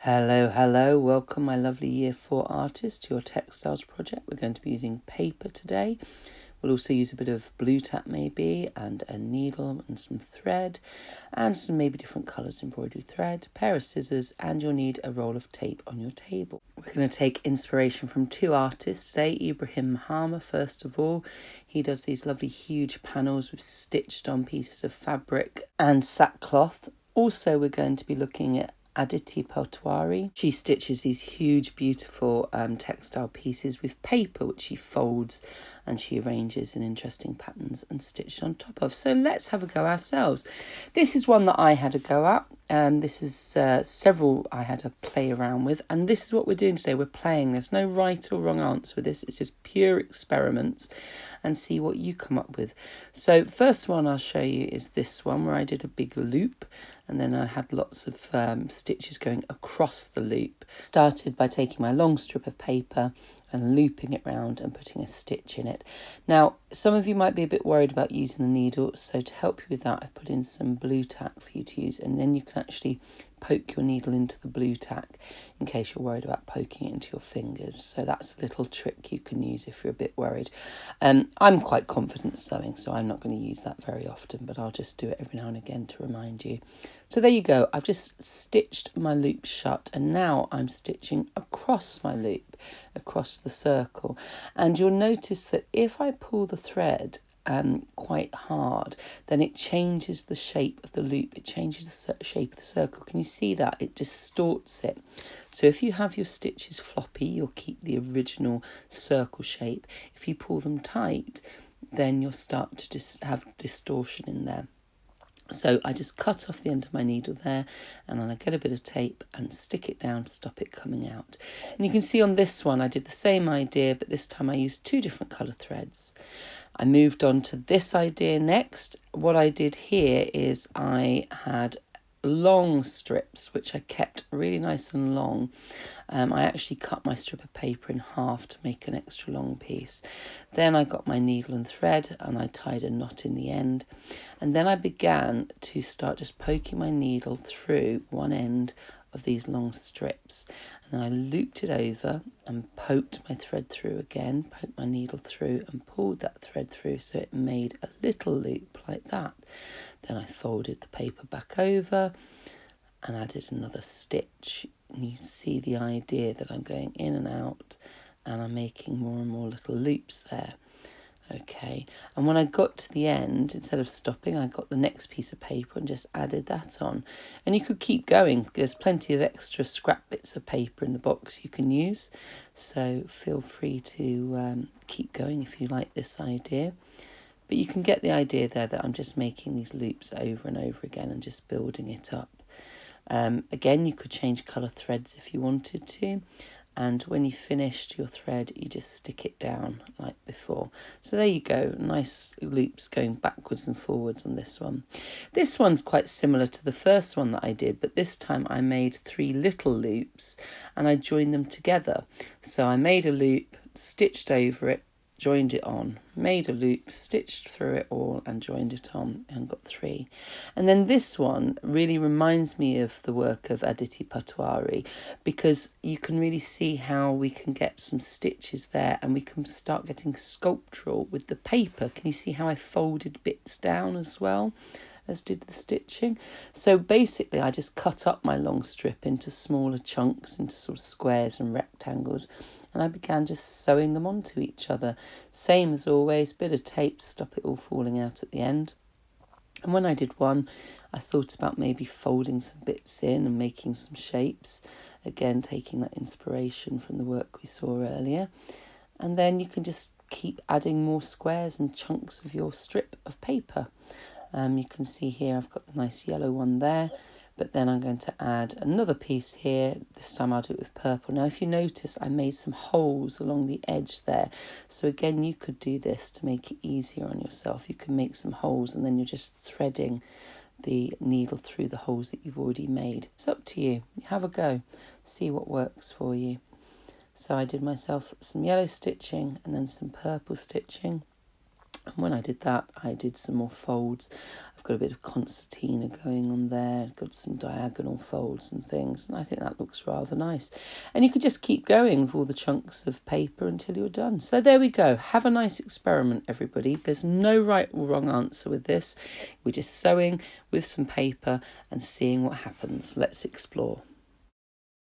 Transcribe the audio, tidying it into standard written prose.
Hello, welcome my lovely Year 4 artists to your textiles project. We're going to be using paper today. We'll also use a bit of blue tack maybe, and a needle and some thread, and some maybe different colours embroidery thread, a pair of scissors, and you'll need a roll of tape on your table. We're going to take inspiration from two artists today. Abrahim Mahama, first of all. He does these lovely huge panels with stitched on pieces of fabric and sackcloth. Also, we're going to be looking at Aditi Patwari. She stitches these huge, beautiful textile pieces with paper, which she folds and she arranges in interesting patterns and stitches on top of. So let's have a go ourselves. This is one that I had a go at. This is several I had a play around with, and this is what we're doing today. We're playing. There's no right or wrong answer with this. It's just pure experiments and see what you come up with. So first one I'll show you is this one where I did a big loop, and then I had lots of stitches going across the loop. Started by taking my long strip of paper and looping it round and putting a stitch in it. Now, some of you might be a bit worried about using the needle, so to help you with that, I've put in some blue tack for you to use, and then you can actually poke your needle into the blue tack in case you're worried about poking it into your fingers. So that's a little trick you can use if you're a bit worried. I'm quite confident sewing, so I'm not going to use that very often, but I'll just do it every now and again to remind you. So there you go. I've just stitched my loop shut, and now I'm stitching across my loop, across the circle. And you'll notice that if I pull the thread quite hard, then it changes the shape of the loop. It changes the shape of the circle. Can you see that? It distorts it. So if you have your stitches floppy, you'll keep the original circle shape. If you pull them tight, then you'll start to just have distortion in there. So I just cut off the end of my needle there, and then I get a bit of tape and stick it down to stop it coming out. And you can see on this one I did the same idea, but this time I used two different colour threads. I moved on to this idea next. What I did here is I had long strips, which I kept really nice and long. I actually cut my strip of paper in half to make an extra long piece. Then I got my needle and thread and I tied a knot in the end. And then I began to start just poking my needle through one end of these long strips. And then I looped it over and poked my thread through again, poked my needle through and pulled that thread through so it made a little loop like that. Then I folded the paper back over and added another stitch. And you see the idea that I'm going in and out and I'm making more and more little loops there. Okay, and when I got to the end, instead of stopping, I got the next piece of paper and just added that on. And you could keep going. There's plenty of extra scrap bits of paper in the box you can use. So feel free to keep going if you like this idea. But you can get the idea there that I'm just making these loops over and over again and just building it up. Again, you could change colour threads if you wanted to. And when you finished your thread, you just stick it down like before. So there you go, nice loops going backwards and forwards on this one. This one's quite similar to the first one that I did, but this time I made 3 little loops and I joined them together. So I made a loop, stitched over it, joined it on, made a loop, stitched through it all and joined it on and got 3. And then this one really reminds me of the work of Aditi Patwari, because you can really see how we can get some stitches there and we can start getting sculptural with the paper. Can you see how I folded bits down as well as did the stitching? So basically I just cut up my long strip into smaller chunks, into sort of squares and rectangles, and I began just sewing them onto each other. Same as always, bit of tape to stop it all falling out at the end. And when I did one, I thought about maybe folding some bits in and making some shapes. Again, taking that inspiration from the work we saw earlier. And then you can just keep adding more squares and chunks of your strip of paper. You can see here I've got the nice yellow one there, but then I'm going to add another piece here. This time I'll do it with purple. Now if you notice, I made some holes along the edge there. So again, you could do this to make it easier on yourself. You can make some holes and then you're just threading the needle through the holes that you've already made. It's up to you. You have a go. See what works for you. So I did myself some yellow stitching and then some purple stitching. And When I did that, I did some more folds. I've got a bit of concertina going on there, got some diagonal folds and things, and I think that looks rather nice. And you could just keep going with all the chunks of paper until you're done. So there we go. Have a nice experiment, everybody. There's no right or wrong answer with this. We're just sewing with some paper and seeing what happens. Let's explore.